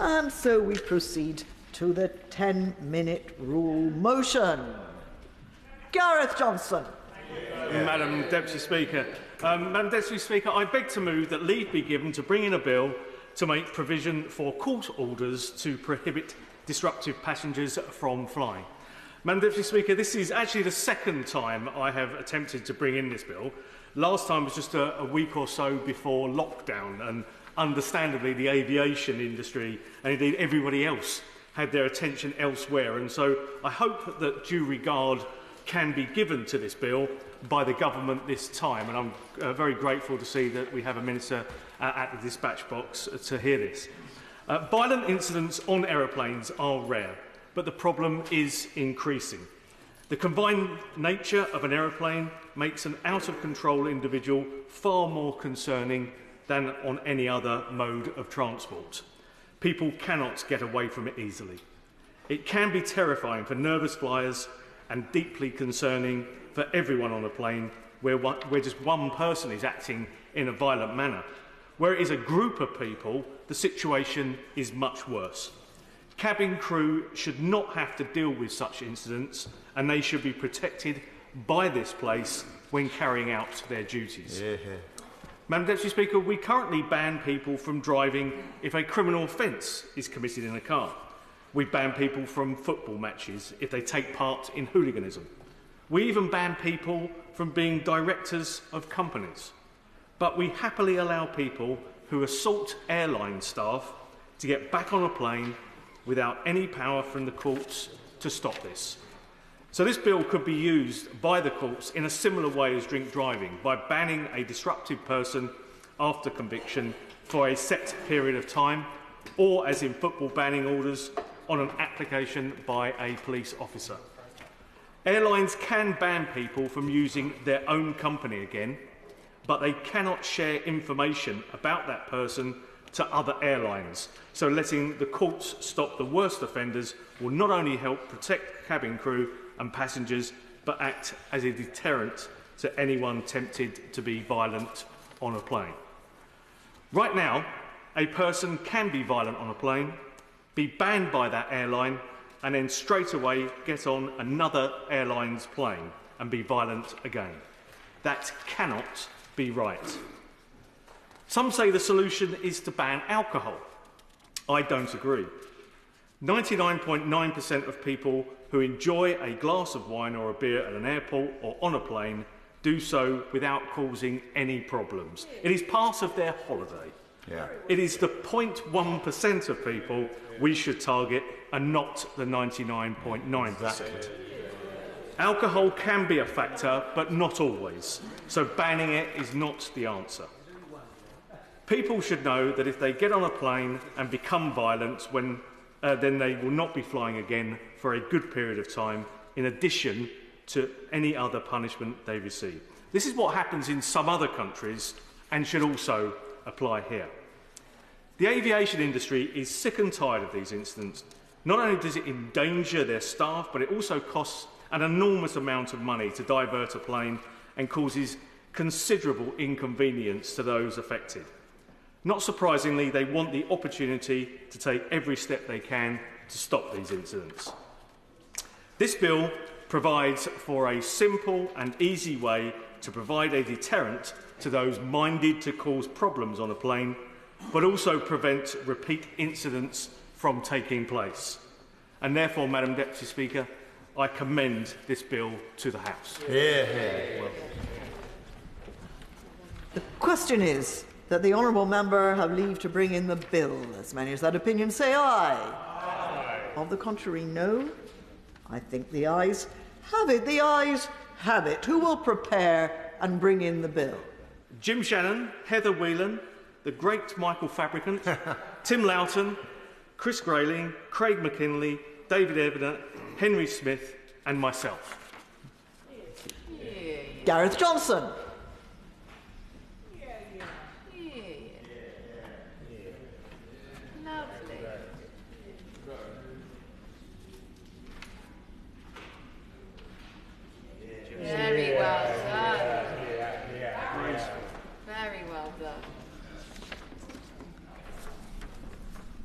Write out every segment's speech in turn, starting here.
And so we proceed to the 10-minute rule motion. Gareth Johnson. Madam Deputy Speaker. Madam Deputy Speaker, I beg to move that leave be given to bring in a bill to make provision for court orders to prohibit disruptive passengers from flying. Madam Deputy Speaker, this is actually the second time I have attempted to bring in this bill. Last time was just a week or so before lockdown, and understandably the aviation industry and indeed everybody else had their attention elsewhere, and so I hope that due regard can be given to this bill by the government this time, and I'm very grateful to see that we have a minister at the dispatch box to hear this. Violent incidents on aeroplanes are rare, but the problem is increasing. The combined nature of an aeroplane makes an out-of-control individual far more concerning than on any other mode of transport. People cannot get away from it easily. It can be terrifying for nervous flyers and deeply concerning for everyone on a plane where just one person is acting in a violent manner. Where it is a group of people, the situation is much worse. Cabin crew should not have to deal with such incidents, and they should be protected by this place when carrying out their duties. Madam Deputy Speaker, we currently ban people from driving if a criminal offence is committed in a car. We ban people from football matches if they take part in hooliganism. We even ban people from being directors of companies. But we happily allow people who assault airline staff to get back on a plane without any power from the courts to stop this. So this bill could be used by the courts in a similar way as drink driving, by banning a disruptive person after conviction for a set period of time, or as in football banning orders, on an application by a police officer. Airlines can ban people from using their own company again, but they cannot share information about that person to other airlines. So letting the courts stop the worst offenders will not only help protect cabin crew and passengers, but act as a deterrent to anyone tempted to be violent on a plane. Right now, a person can be violent on a plane, be banned by that airline, and then straight away get on another airline's plane and be violent again. That cannot be right. Some say the solution is to ban alcohol. I don't agree. 99.9% of people who enjoy a glass of wine or a beer at an airport or on a plane do so without causing any problems. It is part of their holiday. It is the 0.1% of people we should target and not the 99.9%. Alcohol can be a factor, but not always, so banning it is not the answer. People should know that if they get on a plane and become violent, then they will not be flying again for a good period of time, in addition to any other punishment they receive. This is what happens in some other countries and should also apply here. The aviation industry is sick and tired of these incidents. Not only does it endanger their staff, but it also costs an enormous amount of money to divert a plane and causes considerable inconvenience to those affected. Not surprisingly, they want the opportunity to take every step they can to stop these incidents. This bill provides for a simple and easy way to provide a deterrent to those minded to cause problems on a plane, but also prevent repeat incidents from taking place. And therefore, Madam Deputy Speaker, I commend this bill to the House. The question is that the honourable member have leave to bring in the bill. As many as that opinion say aye. Aye. Of the contrary, no. I think the ayes have it. The ayes have it. Who will prepare and bring in the bill? Jim Shannon, Heather Whelan, the great Michael Fabricant, Tim Loughton, Chris Grayling, Craig McKinley, David Evident, Henry Smith, and myself. Gareth Johnson. Very well done. Very well done.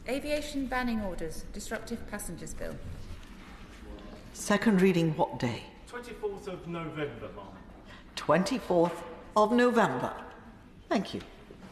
Aviation Aviation banning orders. Disruptive passengers bill. Second reading what day? 24th of November, Ma'am. 24th of November. Thank you.